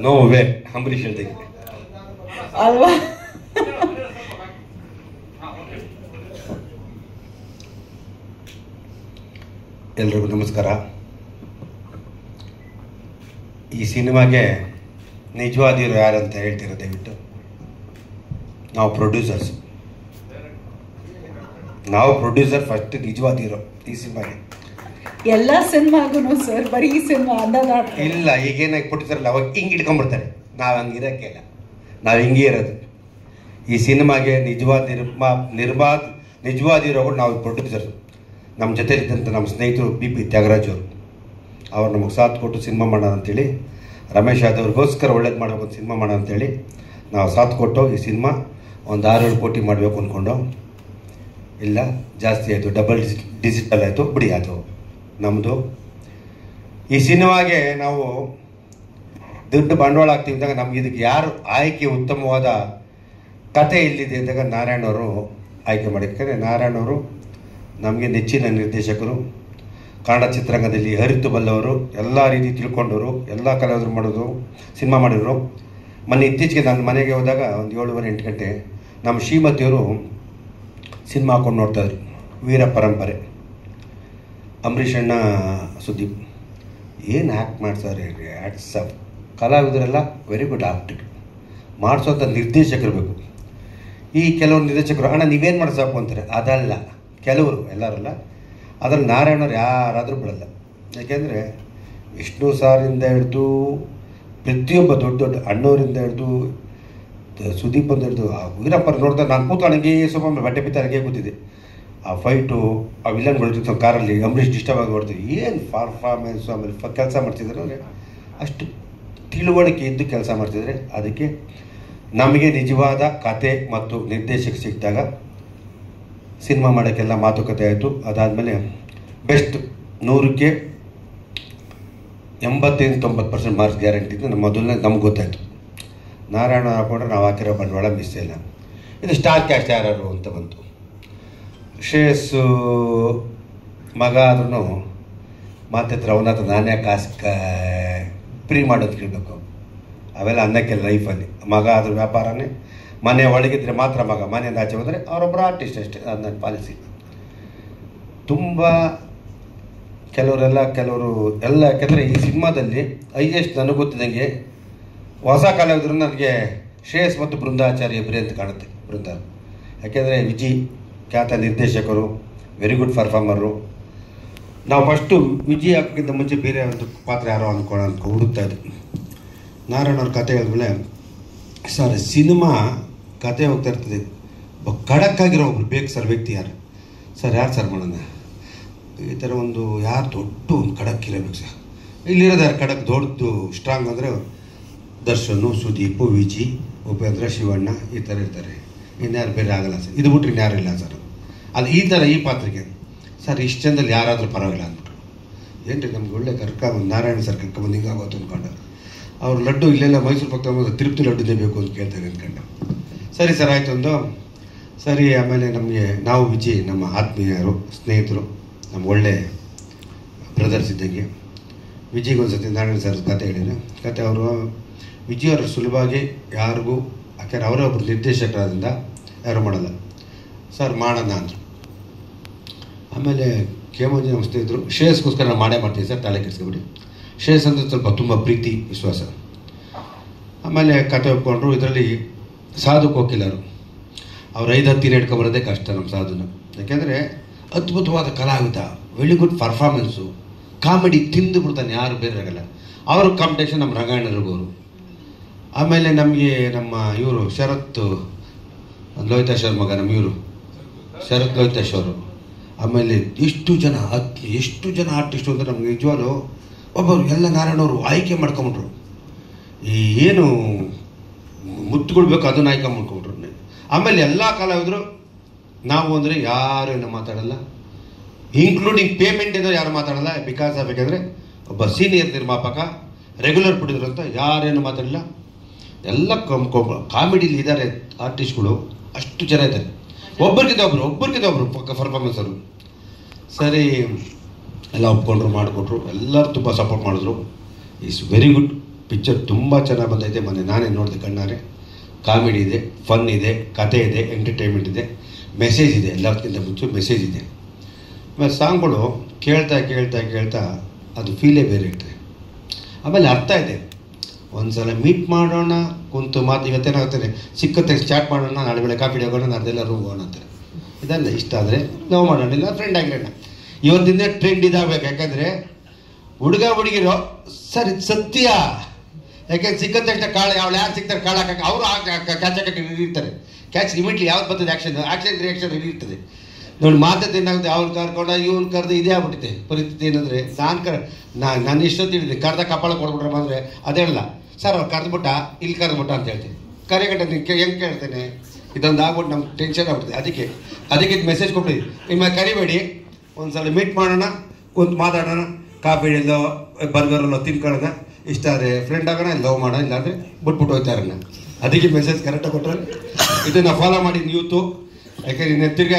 No way Ambareesh ಹೇಳ್ತೀನಿ ಅಲ್ವಾ? ಎಲ್ರಿಗೂ ನಮಸ್ಕಾರ. ಈ ಸಿನಿಮಾಗೆ ನಿಜವಾದಿರು ಯಾರಂತ ಹೇಳ್ತೀರ ದಯವಿಟ್ಟು? ನಾವು ಪ್ರೊಡ್ಯೂಸರ್ ಫಸ್ಟ್ ನಿಜವಾದಿರೋ ಈ ಸಿನಿಮಾಗೆ. ಎಲ್ಲ ಸಿನಿಮಾಗೂ ಸರ್ ಬರೀ ಈ ಸಿನಿಮಾ ಅಂದಾಗ ಇಲ್ಲ, ಈಗೇನಾಗಿ ಕೊಟ್ಟಿರ್ತಾರಲ್ಲ ಅವಾಗ ಹಿಂಗೆ ಇಟ್ಕೊಂಡ್ಬಿಡ್ತಾರೆ. ನಾವು ಹಂಗೆ ಇರೋಕ್ಕೆ ಇಲ್ಲ, ನಾವು ಹಿಂಗೆ ಇರೋದು. ಈ ಸಿನಿಮಾಗೆ ನಿಜವಾದಿರೋಗಳು ನಾವು ಪ್ರೊಡ್ಯೂಸರ್. ನಮ್ಮ ಜೊತೆಲಿದ್ದಂಥ ನಮ್ಮ ಸ್ನೇಹಿತರು BP ತ್ಯಾಗರಾಜ್ ಅವ್ರು ನಮಗೆ ಸಾಥ್ ಕೊಟ್ಟು ಸಿನಿಮಾ ಮಾಡೋಣ ಅಂತೇಳಿ, ರಮೇಶ್ ಯಾದವ್ರಿಗೋಸ್ಕರ ಒಳ್ಳೇದು ಮಾಡಬೇಕು ಒಂದು ಸಿನಿಮಾ ಮಾಡೋಣ ಅಂತೇಳಿ ನಾವು ಸಾಥ್ ಕೊಟ್ಟು ಈ ಸಿನಿಮಾ ಒಂದು 6-7 ಕೋಟಿ ಮಾಡಬೇಕು ಅಂದ್ಕೊಂಡು, ಇಲ್ಲ ಜಾಸ್ತಿ ಆಯಿತು, ಡಬಲ್ ಡಿಜಿಟಲ್ ಆಯಿತು, ಬಿಡಿ ಅದು ನಮ್ಮದು. ಈ ಸಿನಿಮಾಗೆ ನಾವು ದುಡ್ಡು ಬಂಡವಾಳ ಹಾಕ್ತೀವಿ ಅಂದಾಗ ನಮ್ಗೆ ಇದಕ್ಕೆ ಯಾರು ಆಯ್ಕೆ ಉತ್ತಮವಾದ ಕತೆ ಇಲ್ಲಿದೆ ಅಂದಾಗ ನಾರಾಯಣವರು ಆಯ್ಕೆ ಮಾಡಿರ್ತಾರೆ. ನಾರಾಯಣವರು ನಮಗೆ ನೆಚ್ಚಿನ ನಿರ್ದೇಶಕರು, ಕನ್ನಡ ಚಿತ್ರರಂಗದಲ್ಲಿ ಅರಿತು ಬಲ್ಲವರು, ಎಲ್ಲ ರೀತಿ ತಿಳ್ಕೊಂಡವರು, ಎಲ್ಲ ಕಲಾವಿದರು ಸಿನಿಮಾ ಮಾಡಿದರು. ಮೊನ್ನೆ ಇತ್ತೀಚೆಗೆ ನನ್ನ ಮನೆಗೆ ಹೋದಾಗ ಒಂದು 7:30-8 ಗಂಟೆ ನಮ್ಮ ಶ್ರೀಮತಿಯವರು ಸಿನಿಮಾ ಹಾಕೊಂಡು ನೋಡ್ತಾಯಿದ್ರು. ವೀರ ಪರಂಪರೆ, ಅಂಬರೀಷ್ ಅಣ್ಣ, ಸುದೀಪ್ ಏನು ಆ್ಯಕ್ಟ್ ಮಾಡ್ತಾರೆ, ಆ್ಯಕ್ಟ್ಸ್ ಕಲಾವಿದರೆಲ್ಲ ವೆರಿ ಗುಡ್ ಆ್ಯಕ್ಟಿಂಗ್ ಮಾಡಿಸೋಂಥ ನಿರ್ದೇಶಕರು ಬೇಕು. ಈ ಕೆಲವರು ನಿರ್ದೇಶಕರು ಅಣ್ಣ ನೀವೇನು ಮಾಡಿಸಬೇಕು ಅಂತಾರೆ, ಅದಲ್ಲ, ಕೆಲವರು, ಎಲ್ಲರಲ್ಲ, ಅದ್ರಲ್ಲಿ ನಾರಾಯಣವ್ರು ಯಾರಾದರೂ ಬಿಡಲ್ಲ. ಯಾಕೆಂದರೆ ವಿಷ್ಣು ಸಾರಿಂದ ಹಿಡಿದು ಪ್ರತಿಯೊಬ್ಬ ದೊಡ್ಡ ದೊಡ್ಡ ಅಣ್ಣವರಿಂದ ಹಿಡಿದು ಸುದೀಪ್ ಅಂತ ಹಿಡಿದು ಆ ವೀರಪ್ಪರು ನೋಡ್ತಾ ನಾನು ಕೂತ್ಕೊಂಡಂಗೆ ಸ್ವಲ್ಪ ಬಟ್ಟೆ ಬಿತ್ತಾಗೆ ಕೂತಿದ್ದೆ. ಆ ಫೈಟು, ಆ ವಿಲನ್ಗಳು ಕಾರಲ್ಲಿ ಅಂಬರೀಷ್ ಡಿಸ್ಟರ್ಬ್ ಆಗಿ ನೋಡ್ತೀವಿ. ಏನು ಪರ್ಫಾರ್ಮೆನ್ಸು, ಆಮೇಲೆ ಕೆಲಸ ಮಾಡ್ತಿದ್ರು ಅಂದರೆ ಅಷ್ಟು ತಿಳುವಳಿಕೆ ಇದ್ದು ಕೆಲಸ ಮಾಡ್ತಿದ್ರೆ. ಅದಕ್ಕೆ ನಮಗೆ ನಿಜವಾದ ಕತೆ ಮತ್ತು ನಿರ್ದೇಶಕ ಸಿಕ್ಕಿದಾಗ ಸಿನಿಮಾ ಮಾಡೋಕ್ಕೆಲ್ಲ ಮಾತುಕತೆ ಆಯಿತು. ಅದಾದಮೇಲೆ ಬೆಸ್ಟ್ 100ಕ್ಕೆ 85-90% ಮಾರ್ಕ್ಸ್ ಗ್ಯಾರಂಟಿ ಇದ್ದು ನಮ್ಮ ಮೊದಲನೇ ನಮ್ಗೆ ಗೊತ್ತಾಯಿತು. ನಾರಾಯಣ ಹಾಕೊಂಡ್ರೆ ನಾವು ಹಾಕಿರೋ ಬಂಡವಾಳ ಮಿಸ್ ಇಲ್ಲ. ಇದು ಸ್ಟಾರ್ ಕ್ಯಾಸ್ಟ್ ಯಾರು ಅಂತ ಬಂತು. ಶ್ರೇಯಸ್ಸು ಮಗ ಆದ್ರೂ ಮಾತಾಡ್ತಾರೆ, ಅವನ ಹತ್ರ ನಾನೇ ಕಾಸು ಫ್ರೀ ಮಾಡೋದು ಕೇಳಬೇಕು, ಅವೆಲ್ಲ ಅನ್ನಕ್ಕೆ ಲೈಫಲ್ಲಿ. ಮಗ ಆದರೂ ವ್ಯಾಪಾರನೇ, ಮನೆ ಒಳಗಿದ್ರೆ ಮಾತ್ರ ಮಗ, ಮನೆಯಿಂದ ಆಚೆ ಹೋದರೆ ಅವರೊಬ್ಬರು ಆರ್ಟಿಸ್ಟ್ ಅಷ್ಟೇ. ಅದು ನನ್ನ ಪಾಲಿಸಿ. ತುಂಬ ಕೆಲವರು ಎಲ್ಲ ಯಾಕೆಂದರೆ ಈ ಸಿನಿಮಾದಲ್ಲಿ ಹೈಯೆಸ್ಟ್ ನನಗೆ ಗೊತ್ತಿದ್ದಂಗೆ ಹೊಸ ಕಲಾವಿದರು ನನಗೆ ಶ್ರೇಯಸ್ ಮತ್ತು ಬೃಂದಾಚಾರ್ಯ ಇಬ್ಬರೇ ಅಂತ ಕಾಣುತ್ತೆ. ಯಾಕೆಂದರೆ ವಿಜಿ ಖ್ಯಾತ ನಿರ್ದೇಶಕರು, ವೆರಿ ಗುಡ್ ಪರ್ಫಾರ್ಮರು. ನಾವು ಫಸ್ಟು ವಿಜಿ ಹಾಕೋಕ್ಕಿಂತ ಮುಂಚೆ ಬೇರೆ ಒಂದು ಪಾತ್ರ ಯಾರೋ ಅಂದ್ಕೊಂಡು ಹುಡುಕ್ತಾ ಇದ್ವಿ. ನಾರಾಯಣವ್ರ ಕತೆ ಹೇಳಿದ್ಮೇಲೆ ಸರ್ ಸಿನಿಮಾ ಕತೆ ಹೋಗ್ತಾ ಇರ್ತದೆ, ಖಡಕ್ಕಾಗಿರೋ ಒಬ್ರು ಬೇಕು ಸರ್, ವ್ಯಕ್ತಿ ಯಾರು ಸರ್, ಯಾರು ಸರ್ ಮಾಡೋಣ ಈ ಥರ ಒಂದು ಯಾರು ದೊಡ್ಡ ಒಂದು ಖಡಕ್ ಇರಬೇಕು ಸರ್. ಇಲ್ಲಿರೋದು ಯಾರು ಖಡಕ್ ದೊಡ್ಡದು ಸ್ಟ್ರಾಂಗ್ ಅಂದರೆ ದರ್ಶನು, ಸುದೀಪು, ವಿಜಿ, ಉಪೇಂದ್ರ, ಶಿವಣ್ಣ ಈ ಥರ ಇರ್ತಾರೆ. ಇನ್ಯಾರು ಬೇರೆ ಆಗಲ್ಲ ಸರ್, ಇದು ಬಿಟ್ರೆ ಇನ್ಯಾರು ಇಲ್ಲ ಸರ್. ಅದು ಈ ಥರ ಈ ಪಾತ್ರಕ್ಕೆ ಸರ್ ಇಷ್ಟು ಜನದಲ್ಲಿ ಯಾರಾದರೂ ಪರವಾಗಿಲ್ಲ ಅಂದ್ಬಿಟ್ರು. ಏನು ರೀ ನಮ್ಗೆ ಒಳ್ಳೆ ಒಂದು ನಾರಾಯಣ ಸರ್ ಕರ್ಕೊಂಬಂದು ಹಿಂಗಾಗೋದು ಅಂದ್ಕೊಂಡು ಅವ್ರು ಲಡ್ಡು ಇಲ್ಲೆಲ್ಲ ಮೈಸೂರು ಪಕ್ಕ ತಿರುಪತಿ ಲಡ್ಡುದೇ ಬೇಕು ಅಂತ ಕೇಳ್ತಾರೆ ಅಂದ್ಕೊಂಡು. ಸರಿ ಸರ್ ಆಯಿತು ಒಂದು ಸರಿ. ಆಮೇಲೆ ನಮಗೆ ನಾವು ವಿಜಿ ನಮ್ಮ ಆತ್ಮೀಯರು, ಸ್ನೇಹಿತರು, ನಮ್ಮ ಒಳ್ಳೆ ಬ್ರದರ್ಸ್ ಇದ್ದಂಗೆ ವಿಜಿಗೆ ಒಂದು ಸತಿ ನಾರಾಯಣ ಸರ್ ಕತೆ ಹೇಳಿದ್ರು. ಕತೆ ಅವರು ವಿಜಯವರು ಸುಲಭವಾಗಿ ಯಾರಿಗೂ, ಯಾಕೆಂದ್ರೆ ಅವರೇ ಒಬ್ಬರು ನಿರ್ದೇಶಕರಾದ್ರಿಂದ ಯಾರು ಮಾಡಲ್ಲ ಸರ್, ಮಾಡೋಣ ಅಂದರು. ಆಮೇಲೆ ಕೇಮಂಜಿ ನಮ್ಮ ಸ್ನೇಹಿತರು ಶ್ರೇಯಸ್ಗೋಸ್ಕರ ನಾವು ಮಾಡೇ ಮಾಡ್ತೀವಿ ಸರ್, ತಲೆ ಕೆಡಿಸ್ಕೊಬಿಡಿ. ಶ್ರೇಯಸ್ ಅಂದರೆ ಸ್ವಲ್ಪ ತುಂಬ ಪ್ರೀತಿ ವಿಶ್ವಾಸ. ಆಮೇಲೆ ಕತೆ ಒಪ್ಕೊಂಡ್ರು. ಇದರಲ್ಲಿ ಸಾಧು ಕೋಕಿಲರು ಅವ್ರು 5-10 ದಿನ ಇಟ್ಕೊಂಬರೋದೇ ಕಷ್ಟ ನಮ್ಮ ಸಾಧುನ. ಯಾಕೆಂದರೆ ಅದ್ಭುತವಾದ ಕಲಾವಿದ, ವೆರಿ ಗುಡ್ ಪರ್ಫಾರ್ಮೆನ್ಸು, ಕಾಮಿಡಿ ತಿಂದು ಬಿಡ್ತಾನೆ, ಯಾರು ಬೇರೆ ಆಗಲ್ಲ. ಅವ್ರ ಕಾಂಪಿಟೇಷನ್ ನಮ್ಮ ರಂಗಾಯಣರಿಗೋರು. ಆಮೇಲೆ ನಮಗೆ ನಮ್ಮ ಇವರು ಶರತ್ ಲೋಹಿತಾಶ್ ಮಗ, ನಮ್ಮ ಇವರು ಶರತ್ ಲೋಹಿತಾಶ್ ಅವರು. ಆಮೇಲೆ ಎಷ್ಟು ಜನ ಆರ್ಟಿಸ್ಟು ಅಂದರೆ ನಮ್ಗೆ ನಿಜವಾಗ್ಲೂ ಒಬ್ಬರು ಎಲ್ಲ ನಾರಾಯಣವರು ಆಯ್ಕೆ ಮಾಡ್ಕೊಂಬಿಟ್ರು. ಈ ಏನು ಮುತ್ತುಕೊಳ್ಬೇಕು ಅದನ್ನು ಆಯ್ಕೆ ಮಾಡ್ಕೊಂಬಿಟ್ರು. ಆಮೇಲೆ ಎಲ್ಲ ಕಲಾವಿದರು ನಾವು ಅಂದರೆ ಯಾರು ಏನೋ ಮಾತಾಡಲ್ಲ, ಇನ್ಕ್ಲೂಡಿಂಗ್ ಪೇಮೆಂಟ್ ಇದ್ದರೆ ಯಾರು ಮಾತಾಡಲ್ಲ. ಬಿಕಾಸ್ ಬೇಕಂದರೆ ಒಬ್ಬ ಸೀನಿಯರ್ ನಿರ್ಮಾಪಕ, ರೆಗ್ಯುಲರ್ ಬಿಡಿದ್ರು ಅಂತ ಯಾರೇನು ಮಾತಾಡಲ್ಲ. ಎಲ್ಲ ಕಾಮಿಡಿಲಿ ಇದ್ದಾರೆ ಆರ್ಟಿಸ್ಟ್ಗಳು, ಅಷ್ಟು ಜನ ಇದ್ದಾರೆ. ಒಬ್ಬರಿಗಿಂತ ಒಬ್ಬರು ಪರ್ಫಾರ್ಮೆನ್ಸ್ ಅವರು. ಸರಿ ಎಲ್ಲ ಒಪ್ಕೊಂಡ್ರು, ಮಾಡಿಕೊಟ್ರು. ಎಲ್ಲರೂ ತುಂಬ ಸಪೋರ್ಟ್ ಮಾಡಿದ್ರು. ಈಸ್ ವೆರಿ ಗುಡ್ ಪಿಕ್ಚರ್, ತುಂಬ ಚೆನ್ನಾಗಿ ಬಂದೈತೆ. ಮೊನ್ನೆ ನಾನೇ ನೋಡಿದೆ ಕಣ್ಣಾರೆ. ಕಾಮಿಡಿ ಇದೆ, ಫನ್ ಇದೆ, ಕತೆ ಇದೆ, ಎಂಟರ್ಟೈನ್ಮೆಂಟ್ ಇದೆ, ಮೆಸೇಜ್ ಇದೆ, ಎಲ್ಲದಕ್ಕಿಂತ ಮುಂಚೆ ಮೆಸೇಜ್ ಇದೆ. ಆಮೇಲೆ ಸಾಂಗ್ಗಳು ಕೇಳ್ತಾ ಕೇಳ್ತಾ ಕೇಳ್ತಾ ಅದು ಫೀಲೇ ಬೇರೆ ಇರ್ತದೆ. ಆಮೇಲೆ ಅರ್ಥ ಇದೆ. ಒಂದು ಸಲ ಮೀಟ್ ಮಾಡೋಣ, ಕುಂತು ಮಾತು, ಇವತ್ತೇನಾಗ್ತಾರೆ ಸಿಕ್ಕತ್ತೆ ಚಾಟ್ ಮಾಡೋಣ, ನಾಳೆ ಬೆಳೆ ಕಾಫಿ ಹೋಗೋಣ, ನಾಡ್ದೆಲ್ಲ ರೂಮ್ ಹೋಗೋಣ ಅಂತಾರೆ. ಇದಲ್ಲ, ಇಷ್ಟ ಆದರೆ ನಾವು ಮಾಡೋಣ, ಇಲ್ಲ ಫ್ರೆಂಡ್ ಆಗಿರೋಣ. ಇವತ್ತಿಂದ ಟ್ರೆಂಡ್ ಇದಾಗಬೇಕು. ಯಾಕಂದರೆ ಹುಡುಗ ಹುಡುಗಿರೋ ಸರ್ ಇದು ಸತ್ಯ. ಯಾಕೆಂದ್ರೆ ಸಿಕ್ಕದ ತಕ್ಷಣ ಕಾಳು ಅವಳು ಯಾರು ಸಿಗ್ತಾರೆ ಕಾಳು ಹಾಕಕ್ಕೆ ಅವರು ಕ್ಯಾಚ್ ಹಾಕಕ್ಕೆ ಇರ್ತಾರೆ. ಕ್ಯಾಚ್ ಇಮಿಡಿಯೇಟ್ಲಿ ಯಾವ್ದು ಬರ್ತದೆ ಆ್ಯಕ್ಷನ್ ರಿಯಾಕ್ಷನ್ ಇರ್ತದೆ ನೋಡಿ. ಮಾತದ್ದು ಏನಾಗುತ್ತೆ, ಅವ್ನು ಕರ್ಕೊಂಡ ಇವ್ನು ಕರೆದು ಇದೇ ಆಗ್ಬಿಟ್ಟಿದೆ ಪರಿಸ್ಥಿತಿ. ಏನಂದರೆ ನಾನು ಇಷ್ಟೊತ್ತು ಹೇಳಿದೆ ಕರೆದ ಕಪಾಳ ಕೊಡ್ಬಿಟ್ರೆ ಬಂದರೆ ಅದೇಳಲ್ಲ ಸರ್ ಅವ್ರು ಕರೆದ್ಬಿಟ್ಟ ಇಲ್ಲಿ ಕರೆದ್ಬಿಟ್ಟ ಅಂತ ಹೇಳ್ತೀನಿ. ಕರೆಗಟ್ಟ ಹೆಂಗೆ ಕೇಳ್ತೇನೆ, ಇದೊಂದು ಆಗ್ಬಿಟ್ಟು ನಮ್ಗೆ ಟೆನ್ಷನ್ ಆಗ್ಬಿಡ್ತದೆ. ಅದಕ್ಕೆ ಇದು ಮೆಸೇಜ್ ಕೊಟ್ಟಿದ್ವಿ, ಇನ್ನು ಕರಿಬೇಡಿ, ಒಂದು ಸಲ ಮೀಟ್ ಮಾಡೋಣ, ಕುಂತು ಮಾತಾಡೋಣ, ಕಾಫಿ ಎಲ್ಲೋ ಬರ್ಗರಲ್ಲೋ ತಿನ್ಕೊಳ್ಳೋಣ, ಇಷ್ಟ ಆದರೆ ಫ್ರೆಂಡ್ ಆಗೋಣ, ಲವ್ ಮಾಡೋಣ, ಇಲ್ಲಾಂದರೆ ಬಿಟ್ಬಿಟ್ಟು ಹೋಗ್ತಾರಣ್ಣ. ಅದಕ್ಕೆ ಮೆಸೇಜ್ ಕರೆಕ್ಟಾಗಿ ಕೊಟ್ಟರೆ ಇದನ್ನು ಫಾಲೋ ಮಾಡಿ ಯೂತು. ಯಾಕೆಂದ್ರೆ ಇನ್ನು ತಿರ್ಗಿ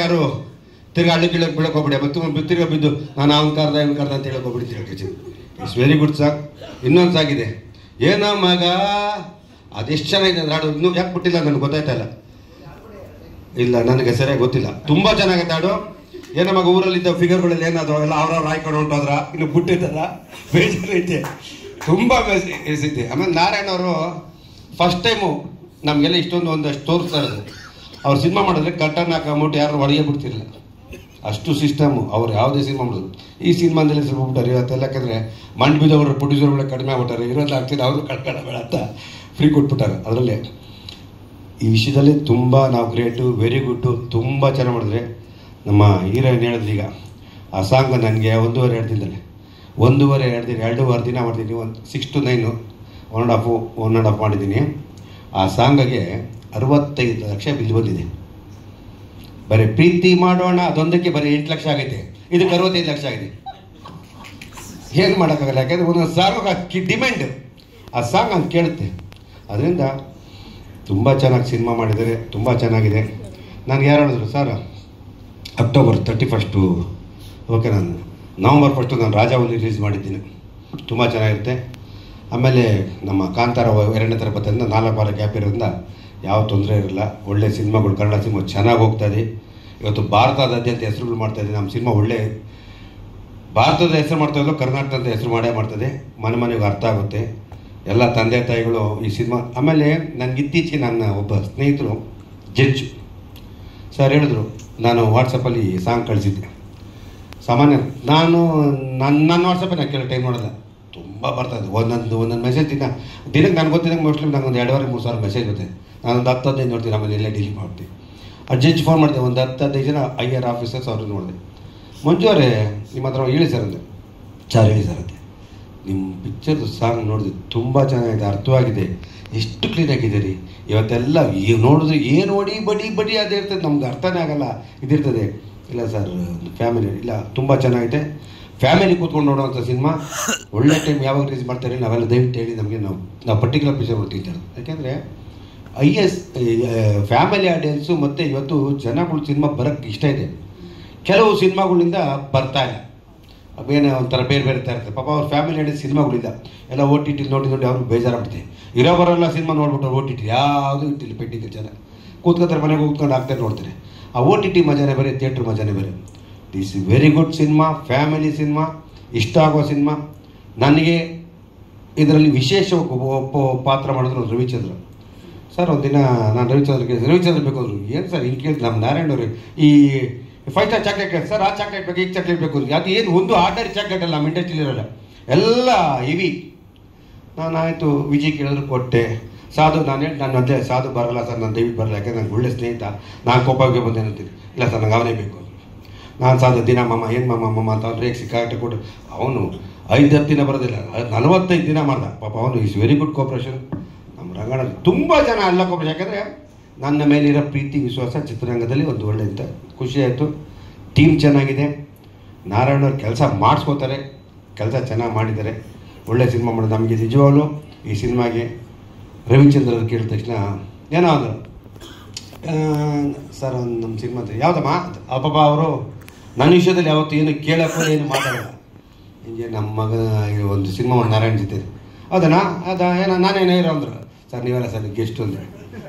ಹಳ್ಳಿ ಕೀಳಕ್ಕೆ ಬೀಳಕ್ಕೆ ಹೋಗ್ಬಿಡಿ, ಮತ್ತು ತಿರ್ಗಿ ಬಿದ್ದು ನಾನು ಅವ್ನು ಕರ್ದ ಅಂತ ಹೇಳಕ್ಕೆ ಹೋಗ್ಬಿಡಿ. It's very good song. ಇನ್ನೊಂದು ಸಾಗಿದೆ, ಏನೋ ಮಗ, ಅದೆಷ್ಟು ಚೆನ್ನಾಗಿದೆ ಅಂದ್ರೆ ಹಾಡು. ಇನ್ನೂ ಯಾಕೆ ಬಿಟ್ಟಿಲ್ಲ ನನಗೆ ಗೊತ್ತಾಯ್ತಲ್ಲ, ಇಲ್ಲ ನನಗೆ ಸರಿಯಾಗಿ ಗೊತ್ತಿಲ್ಲ. ತುಂಬ ಚೆನ್ನಾಗಿದೆ ಹಾಡು. ಏನೋ ಮಗ ಊರಲ್ಲಿದ್ದ ಫಿಗರ್ಗಳಲ್ಲಿ ಏನಾದ್ರು ಎಲ್ಲ ಅವ್ರವ್ರು ಹಾಯ್ಕೊಂಡು ಹೊಂಟೋದ್ರ, ಇನ್ನು ಬಿಟ್ಟಿದ್ದಾರ, ಬೇಜಾರೈತೆ, ತುಂಬ ಬೇಸೈತೆ. ಆಮೇಲೆ ನಾರಾಯಣ ಅವರು ಫಸ್ಟ್ ಟೈಮು ನಮಗೆಲ್ಲ ಒಂದಷ್ಟು ತೋರಿಸ್ತಾ ಇರೋದು. ಅವ್ರು ಸಿನಿಮಾ ಮಾಡಿದ್ರೆ ಕಟ್ಟನ್ನು ಹಾಕೊಂಬಿಟ್ಟು ಯಾರು ಒಳಗೆ ಬಿಡ್ತಿರಲಿಲ್ಲ, ಅಷ್ಟು ಸಿಸ್ಟಮು. ಅವ್ರು ಯಾವುದೇ ಸಿನಿಮಾ ಮಾಡೋದು. ಈ ಸಿನಿಮಾದಲ್ಲಿ ಸ್ವಲ್ಪ ಬಿಟ್ಟಾರೆ ಇವತ್ತೆಲ್ಲ. ಯಾಕಂದರೆ ಮಂಡ್ ಬಿದ್ದವರು ಪ್ರೊಡ್ಯೂಸರ್ಗಳೇ ಕಡಿಮೆ ಆಗ್ಬಿಟ್ಟಾರೆ, ಇರೋದು ಆಗ್ತಿದೆ, ಅವರು ಕಳ್ಕೊಳ್ಳಬೇಡ ಅಂತ ಫ್ರೀ ಕೊಟ್ಬಿಟ್ಟಾರೆ. ಅದರಲ್ಲೇ ಈ ವಿಷಯದಲ್ಲಿ ತುಂಬ ನಾವು ಗ್ರೇಟು, ವೆರಿ ಗುಡ್ಡು, ತುಂಬ ಚೆನ್ನಾಗಿ ಮಾಡಿದ್ರೆ. ನಮ್ಮ ಹೀರೋಯಿನ್ ಹೇಳಿದ್ರು ಈಗ ಆ ಸಾಂಗ್ ನನಗೆ 1.5 ದಿನದಲ್ಲಿ 2.5 ದಿನ ಮಾಡ್ತೀನಿ. ಒಂದು 6 to 9 1 and half ಮಾಡಿದ್ದೀನಿ. ಆ ಸಾಂಗಿಗೆ 65 ಲಕ್ಷ ಬಿಲ್ ಬಂದಿದೆ. ಬರೀ ಪ್ರೀತಿ ಮಾಡೋಣ ಅದೊಂದಕ್ಕೆ ಬರೀ 8 ಲಕ್ಷ ಆಗೈತೆ, ಇದಕ್ಕೆ 65 ಲಕ್ಷ ಆಗಿದೆ. ಏನು ಮಾಡೋಕ್ಕಾಗಲ್ಲ, ಯಾಕೆಂದರೆ ಒಂದೊಂದು ಸಾಂಗ್ ಡಿಮ್ಯಾಂಡ್, ಆ ಸಾಂಗ್ ಹಂಗೆ ಕೇಳುತ್ತೆ. ಅದರಿಂದ ತುಂಬ ಚೆನ್ನಾಗಿ ಸಿನಿಮಾ ಮಾಡಿದ್ದಾರೆ, ತುಂಬ ಚೆನ್ನಾಗಿದೆ. ನನಗೆ ಯಾರು ಹೇಳಿದ್ರು, ಸರ್ October 31 ಓಕೆ, ನಾನು November 1 ನಾನು ರಾಜಾವಲ್ಲಿ ರಿಲೀಸ್ ಮಾಡಿದ್ದೀನಿ, ತುಂಬ ಚೆನ್ನಾಗಿರುತ್ತೆ. ಆಮೇಲೆ ನಮ್ಮ ಕಾಂತಾರ 2ನೇ ತರಗತಿಯಿಂದ 4 ವಾರ ಗ್ಯಾಪ್ ಇರೋದ್ರಿಂದ ಯಾವ ತೊಂದರೆ ಇರಲ್ಲ. ಒಳ್ಳೆ ಸಿನಿಮಾಗಳು, ಕನ್ನಡ ಸಿನಿಮಾ ಚೆನ್ನಾಗಿ ಹೋಗ್ತಾಯಿದೆ. ಇವತ್ತು ಭಾರತದಾದ್ಯಂತ ಹೆಸರುಗಳು ಮಾಡ್ತಾಯಿದೆ ನಮ್ಮ ಸಿನಿಮಾ. ಒಳ್ಳೆ ಭಾರತದ ಹೆಸರು ಮಾಡ್ತಾಯಿದ್ರು, ಕರ್ನಾಟಕದ ಹೆಸರು ಮಾಡ್ತದೆ. ಮನೆಗೆ ಅರ್ಥ ಆಗುತ್ತೆ ಎಲ್ಲ ತಂದೆ ತಾಯಿಗಳು ಈ ಸಿನಿಮಾ. ಆಮೇಲೆ ನನಗೆ ಇತ್ತೀಚೆಗೆ ನನ್ನ ಒಬ್ಬ ಸ್ನೇಹಿತರು ಜಡ್ಜ್ ಸರ್ ಹೇಳಿದ್ರು, ನಾನು ವಾಟ್ಸಪ್ಪಲ್ಲಿ ಸಾಂಗ್ ಕಳಿಸಿದ್ದೆ. ಸಾಮಾನ್ಯ ನಾನು ನನ್ನ ವಾಟ್ಸಪ್ಪಲ್ಲಿ ನಾನು ಕೆಲವು ಟೈಮ್ ನೋಡೋಲ್ಲ, ತುಂಬ ಬರ್ತಾಯಿದೆ ಒಂದೊಂದು ಮೆಸೇಜ್. ದಿನಕ್ಕೆ ನನಗೆ ಗೊತ್ತಿದ್ದಂಗೆ ಮೋಸ್ಟ್ಲಿ ನನಗೊಂದು 2,500-3 ಸಾವಿರ ಮೆಸೇಜ್ ಬರುತ್ತೆ. ನಾನೊಂದು 10-15 ನೋಡ್ತೀನಿ, ಆಮೇಲೆ ಎಲ್ಲ ಡಿಲೀಟ್ ಮಾಡ್ತೀನಿ. ಆ ಜಡ್ಜ್ ಫೋನ್ ಮಾಡಿದೆ, ಒಂದು 10-15 ಜನ IR ಆಫೀಸರ್ಸ್ ಅವ್ರನ್ನ ನೋಡಿದೆ. ಮಂಜು ಅವರೇ ನಿಮ್ಮ ಹತ್ರ ಹೇಳಿ ಸರ್ ಅಂದೆ. ಹೇಳಿ ಸರ್ ಅಂತೆ, ನಿಮ್ಮ ಪಿಕ್ಚರ್ದು ಸಾಂಗ್ ನೋಡಿದೆ, ತುಂಬ ಚೆನ್ನಾಗಿದೆ, ಅರ್ಥವಾಗಿದೆ, ಎಷ್ಟು ಕ್ಲೀನಾಗಿದೆ ರೀ. ಇವತ್ತೆಲ್ಲ ನೋಡಿದ್ರೆ ಏನು ಬಡಿ ಅದೇ ಇರ್ತದೆ, ನಮ್ಗೆ ಅರ್ಥನೇ ಆಗಲ್ಲ, ಇದಿರ್ತದೆ. ಇಲ್ಲ ಸರ್ ಫ್ಯಾಮಿಲಿ ಇಲ್ಲ, ತುಂಬ ಚೆನ್ನಾಗಿದೆ, ಫ್ಯಾಮಿಲಿ ಕೂತ್ಕೊಂಡು ನೋಡೋವಂಥ ಸಿನಿಮಾ. ಒಳ್ಳೆ ಟೈಮ್ ಯಾವಾಗ ರಿಲೀಸ್ ಮಾಡ್ತಾರೆ ನಾವೆಲ್ಲ ದಯವಿಟ್ಟು ಹೇಳಿ, ನಮಗೆ ನಾವು ಪರ್ಟಿಕ್ಯುಲರ್ ಪಿಕ್ಚರ್ ನೋಡ್ತಿದ್ದಾರೆ. ಯಾಕೆಂದರೆ ಫ್ಯಾಮಿಲಿ ಆಡಿಯನ್ಸು ಮತ್ತು ಇವತ್ತು ಜನಗಳು ಸಿನಿಮಾ ಬರೋಕ್ಕೆ ಇಷ್ಟ ಇದೆ. ಕೆಲವು ಸಿನಿಮಾಗಳಿಂದ ಬರ್ತಾ ಇಲ್ಲ, ಬೇರೆ ಒಂಥರ ಬೇರೆ ಥರ ಇರ್ತದೆ. ಪಾಪ ಅವ್ರ ಫ್ಯಾಮಿಲಿ ಆಡಿಯನ್ಸ್ ಸಿನಿಮಾಗಳಿಲ್ಲ, ಎಲ್ಲ OTT ನೋಡಿ ಅವ್ರಿಗೆ ಬೇಜಾರಾಗ್ಬಿಡ್ತೀವಿ. ಬರೋಲ್ಲ ಸಿನಿಮಾ ನೋಡ್ಬಿಟ್ಟು OTT ಯಾವುದೂ ಇಟ್ಟಿಲ್ಲ, ಪೆಟ್ಟಿಗೆ ಜನ ಕೂತ್ಕೊತಾರೆ, ಮನೆಗೆ ಕೂತ್ಕೊಂಡು ಆಗ್ತಾರೆ ನೋಡ್ತಾರೆ. ಆ OTT ಮಜಾನೇ ಬೇರೆ, ಥಿಯೇಟ್ರ್ ಮಜಾನೇ ಬೇರೆ. This very good cinema, family cinema, ಇಷ್ಟ ಆಗೋ ಸಿನಿಮಾ. ನನಗೆ ಇದರಲ್ಲಿ ವಿಶೇಷ ಪಾತ್ರ ಮಾಡಿದ್ರು ರವಿಚಂದ್ರ ಸರ್. ಒಂದಿನ ನಾನು ರವಿಚಂದ್ರ ಬೇಕು ಅಂದರು. ಏನು ಸರ್ ಹಿಂಗೆ ಕೇಳಿದ್ರು ನಮ್ಮ ನಾರಾಯಣ ಅವರು, ಈ 5 ಸ್ಟಾರ್ ಚಾಕ್ಲೇಟ್ ಸರ್, ಆ ಚಾಕ್ಲೇಟ್ ಬೇಕು, ಈಗ ಚಾಕ್ಲೇಟ್ ಬೇಕು ಅಂತ. ಅದು ಏನು ಒಂದು ಆರ್ಡರ್ ಚಾಕ್ಲೇಟ್ ಅಲ್ಲ, ನಮ್ಮ ಇಂಡಸ್ಟ್ರಿಲಿ ಇರೋಲ್ಲ, ಎಲ್ಲ ಹೆವಿ. ನಾನಾಯಿತು ವಿಜಯ್ ಕೇಳಿದ್ರು ಕೊಟ್ಟೆ. ಸಾಧು ನಾನು ಅದೇ ಸಾಧು ಬರಲ್ಲ ಸರ್, ನಾನು ದಯವಿಟ್ಟು ಬರಲ್ಲ, ಯಾಕೆಂದ್ರೆ ನಂಗೆ ಒಳ್ಳೆ ಸ್ನೇಹಿತ, ನಾನು ಕೋಪಕ್ಕೆ ಬಂದೆ ಅಂತೀನಿ. ಇಲ್ಲ ಸರ್ ನಂಗೆ ಅವನೇ ಬೇಕು. ನಾನು ಸಾಧು ದಿನ ಮಮ್ಮ ಏನು ಮಮ್ಮ ಅಂತ ಅವ್ನು ರೇಕ್ ಸಿಕ್ಕಾಟ ಕೊಟ್ಟು ಅವನು 5-10 ದಿನ ಬರೋದಿಲ್ಲ, 45 ದಿನ ಮಾಡ್ದ ಪಾಪ. ಅವನು ಈಸ್ ವೆರಿ ಗುಡ್ ಕೋಪ್ರೇಷನ್. ನಮ್ಮ ರಂಗಣ್ಣಲ್ಲಿ ತುಂಬ ಜನ ಎಲ್ಲ ಕೋಪ್ರೇಷನ್, ಯಾಕೆಂದರೆ ನನ್ನ ಮೇಲಿರೋ ಪ್ರೀತಿ ವಿಶ್ವಾಸ ಚಿತ್ರರಂಗದಲ್ಲಿ ಒಂದು ಒಳ್ಳೆ ಅಂತ ಖುಷಿ ಆಯಿತು. ಟೀಮ್ ಚೆನ್ನಾಗಿದೆ, ನಾರಾಯಣವ್ರು ಕೆಲಸ ಮಾಡಿಸ್ಕೋತಾರೆ, ಕೆಲಸ ಚೆನ್ನಾಗಿ ಮಾಡಿದ್ದಾರೆ, ಒಳ್ಳೆ ಸಿನಿಮಾ ಮಾಡೋದು. ನಮಗೆ ನಿಜವಾಗ್ಲೂ ಈ ಸಿನಿಮಾಗೆ ರವಿಚಂದ್ರ ಅವ್ರು ಕೇಳಿದ ತಕ್ಷಣ ಏನೋ ಅಂದರು, ಸರ್ ಒಂದು ನಮ್ಮ ಸಿನಿಮಾ ಯಾವುದಮ್ಮ ಪಾಪ ಅವರು ನನ್ನ ವಿಷಯದಲ್ಲಿ ಯಾವತ್ತು ಏನು ಕೇಳೋಕ್ಕೂ ಏನು ಮಾತಾಡೋಲ್ಲ. ಹಿಂಗೆ ನಮ್ಮ ಮಗ ಒಂದು ಸಿನಿಮಾ ಮಾಡಿ ನಾರಾಯಣ ಜೊತೆ ಅದನ್ನ ಏನೋ ನಾನೇನು ಹೇಳೋ ಅಂದರು. ಸರ್ ನೀವೆಲ್ಲ ಸರ್ ಗೆಸ್ಟ್ ಅಂದರೆ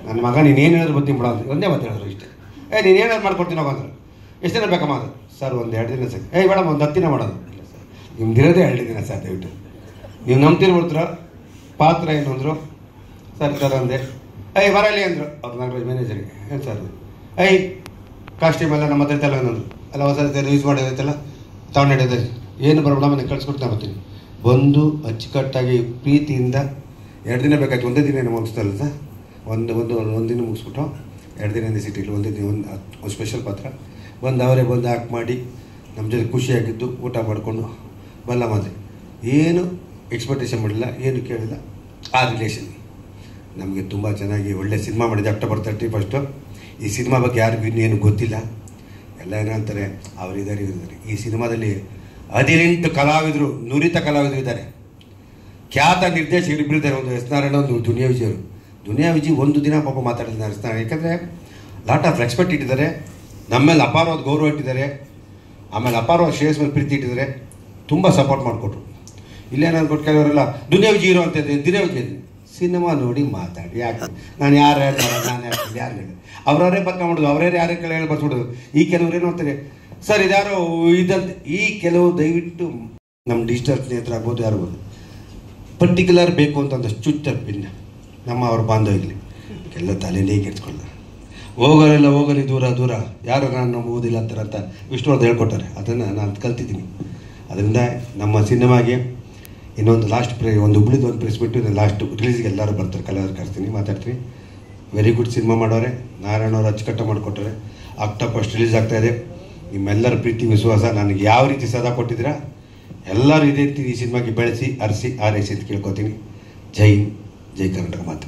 ನನ್ನ ಮಗ ನೀನೇನು ಹೇಳಿದ್ರು ಬರ್ತೀನಿ ಬಿಡ ಅಂದರು. ಒಂದೇ ಮಾತು ಹೇಳಿದ್ರು ಇಷ್ಟೇ. ನೀನು ಏನಾದ್ರು ಮಾಡ್ಕೊಡ್ತೀನೋ ಅಂದರು. ಎಷ್ಟು ದಿನ ಬೇಕಮ್ಮ ಅದು? ಸರ್ 1-2 ದಿನ ಸರ್. ಮೇಡಮ್ 10 ದಿನ ಮಾಡೋದು. ಇಲ್ಲ ಸರ್ ನಿಮ್ದಿರೋದೇ 2 ದಿನ ಸರ್, ದಯವಿಟ್ಟು ನೀವು ನಂಬ್ತಿರ್ಬಿಡ್ತೀರ. ಪಾತ್ರ ಏನು ಅಂದರು. ಸರ್ ಸರ್ ಅಂದೆ. ಬರಲಿ ಅಂದರು ಅವ್ರು ನಾಗರಾಜ್ ಮ್ಯಾನೇಜರಿಗೆ. ಏನು ಸರ್ ಕಾಸ್ಟ್ಯೂಮ್ ಎಲ್ಲ ನಮ್ಮ ಹತ್ರ ಇತ್ತಲ್ಲ ಅಂದರು. ಎಲ್ಲ ಹೊಸ ಯೂಸ್ ಮಾಡಿದೈತಲ್ಲ ತಗೊಂಡಿದ್ದೆ. ಏನು ಬರಬೇಡ ಮನೆ ಕಳ್ಸ್ಕೊಡ್ತಾ ಬರ್ತೀನಿ. ಬಂದು ಅಚ್ಚುಕಟ್ಟಾಗಿ ಪ್ರೀತಿಯಿಂದ 2 ದಿನ ಬೇಕಾಯ್ತು. ಒಂದೇ ದಿನ ಮುಗಿಸ್ತಲ್ಲ ಸರ್. ಒಂದು ದಿನ ಮುಗಿಸ್ಬಿಟ್ಟು 2 ದಿನ ಸಿಟಿಲಿ ಒಂದೇ ದಿನ ಒಂದು ಸ್ಪೆಷಲ್ ಪಾತ್ರ ಅವರೇ ಬಂದು ಆ್ಯಕ್ಟ್ ಮಾಡಿ ನಮ್ಮ ಜೊತೆ ಖುಷಿಯಾಗಿದ್ದು ಊಟ ಮಾಡಿಕೊಂಡು ಬಲ್ಲ ಮಾತೆ. ಏನು ಎಕ್ಸ್ಪೆಕ್ಟೇಷನ್ ಮಾಡಿಲ್ಲ, ಏನು ಕೇಳಿಲ್ಲ. ಆ ರಿಲೇಷನ್ ನಮಗೆ ತುಂಬ ಚೆನ್ನಾಗಿ ಒಳ್ಳೆ ಸಿನಿಮಾ ಮಾಡಿದೆ. October 31. ಈ ಸಿನಿಮಾ ಬಗ್ಗೆ ಯಾರಿಗೂ ಇನ್ನೇನು ಗೊತ್ತಿಲ್ಲ. ಎಲ್ಲ ಏನಂತಾರೆ ಅವರಿದ್ದಾರೆ. ಈ ಸಿನಿಮಾದಲ್ಲಿ 18 ಕಲಾವಿದರು, ನುರಿತ ಕಲಾವಿದರು ಇದ್ದಾರೆ. ಖ್ಯಾತ ನಿರ್ದೇಶಕರು ಇಬ್ಬರು ಇದ್ದಾರೆ. ಒಂದು ಎಸ್ ನಾರಾಯಣ, ಒಂದು ದುನಿಯಾ ವಿಜಯ್ ಅವರು. ದುನಿಯಾ ವಿಜಯ್ ಒಂದು ದಿನ ಪಾಪ ಮಾತಾಡಿದ್ದಾರೆ ಎಸ್ ನಾರಾಯಣ. ಯಾಕಂದರೆ ಲಾಟ್ ಆಫ್ ರೆಸ್ಪೆಕ್ಟ್ ಇಟ್ಟಿದ್ದಾರೆ, ನಮ್ಮ ಮೇಲೆ ಅಪಾರವಾದ ಗೌರವ ಇಟ್ಟಿದ್ದಾರೆ. ಆಮೇಲೆ ಅಪಾರವಾದ ಶ್ರೇಯಸ್ ಮೇಲೆ ಪ್ರೀತಿ ಇಟ್ಟಿದ್ದಾರೆ. ತುಂಬ ಸಪೋರ್ಟ್ ಮಾಡಿಕೊಟ್ರು. ಇಲ್ಲೇನು ಅಂದ್ಕೊಟ್ಟು ಕೆಲವರೆಲ್ಲ ದುನಿಯಾ ವಿಜಯ್ ಇರೋ ಅಂತ ದುನಿಯಾ ವಿಜಯ್ ಸಿನಿಮಾ ನೋಡಿ ಮಾತಾಡಿ. ಯಾಕೆ ನಾನು ಯಾರು ಹೇಳ್ತಾರೆ, ನಾನು ಯಾರು ಹೇಳಿ ಅವ್ರವರೇ ಬದ್ಕೊಂಡ್ಬಿಡೋದು, ಅವರೇ ಯಾರೇ ಕೆಲ ಹೇಳಿ ಬರ್ಸ್ಬಿಡೋದು. ಈ ಕೆಲವ್ರು ಏನು ಅಂತಾರೆ ಸರ್ ಇದ್ಯಾರೋ ಇದಂತ. ಈ ಕೆಲವು ದಯವಿಟ್ಟು ನಮ್ಮ ಡಿಜಿಟಲ್ ಸ್ನೇಹಿತರು ಆಗ್ಬೋದು, ಯಾರ್ಬೋದು ಪರ್ಟಿಕ್ಯುಲರ್ ಬೇಕು ಅಂತಂದಷ್ಟು ಚುಚ್ಚ ಭಿನ್ನ ನಮ್ಮ ಅವ್ರ ಬಾಂಧವ್ಯದಲ್ಲಿ ಎಲ್ಲ ತಲೆನೇ ಕೆಡ್ಸ್ಕೊಳ್ಳ. ಹೋಗೋರೆಲ್ಲ ಹೋಗಲಿ ದೂರ ದೂರ, ಯಾರು ನಾನು ನಂಬುವುದಿಲ್ಲ ಅಂತಾರಂತ ವಿಷ್ಣುವರ್ಧನ್ ಹೇಳ್ಕೊಟ್ಟಾರೆ. ಅದನ್ನು ನಾನು ಕಲ್ತಿದ್ದೀನಿ. ಅದರಿಂದ ನಮ್ಮ ಸಿನಿಮಾಗೆ ಇನ್ನೊಂದು ಲಾಸ್ಟ್ ಒಂದು ಹುಬ್ಳಿದು ಒಂದು ಪ್ರೆಸ್ ಬಿಟ್ಟು ಲಾಸ್ಟ್ ರಿಲೀಸ್ಗೆ ಎಲ್ಲರೂ ಬರ್ತಾರೆ, ಕಲಾವಿದರು ಕರ್ತೀನಿ, ಮಾತಾಡ್ತೀನಿ. ವೆರಿ ಗುಡ್ ಸಿನಿಮಾ ಮಾಡೋರೆ. ನಾರಾಯಣ ಅವರು ಅಚ್ಚುಕಟ್ಟ ಮಾಡಿಕೊಟ್ಟಾರೆ. October 1 ರಿಲೀಸ್ ಆಗ್ತಾಯಿದೆ. ನಿಮ್ಮೆಲ್ಲರ ಪ್ರೀತಿ ವಿಶ್ವಾಸ ನನಗೆ ಯಾವ ರೀತಿ ಸದಾ ಕೊಟ್ಟಿದ್ದೀರಾ ಎಲ್ಲರೂ ಇದೇ ರೀತಿ ಈ ಸಿನಿಮಾಗೆ ಬೆಳೆಸಿ ಅರಸಿ ಆರೈಸಿ ಅಂತ ಕೇಳ್ಕೊತೀನಿ. ಜೈ ಹಿಂದ್, ಜೈ ಕರ್ನಾಟಕ ಮಾತು.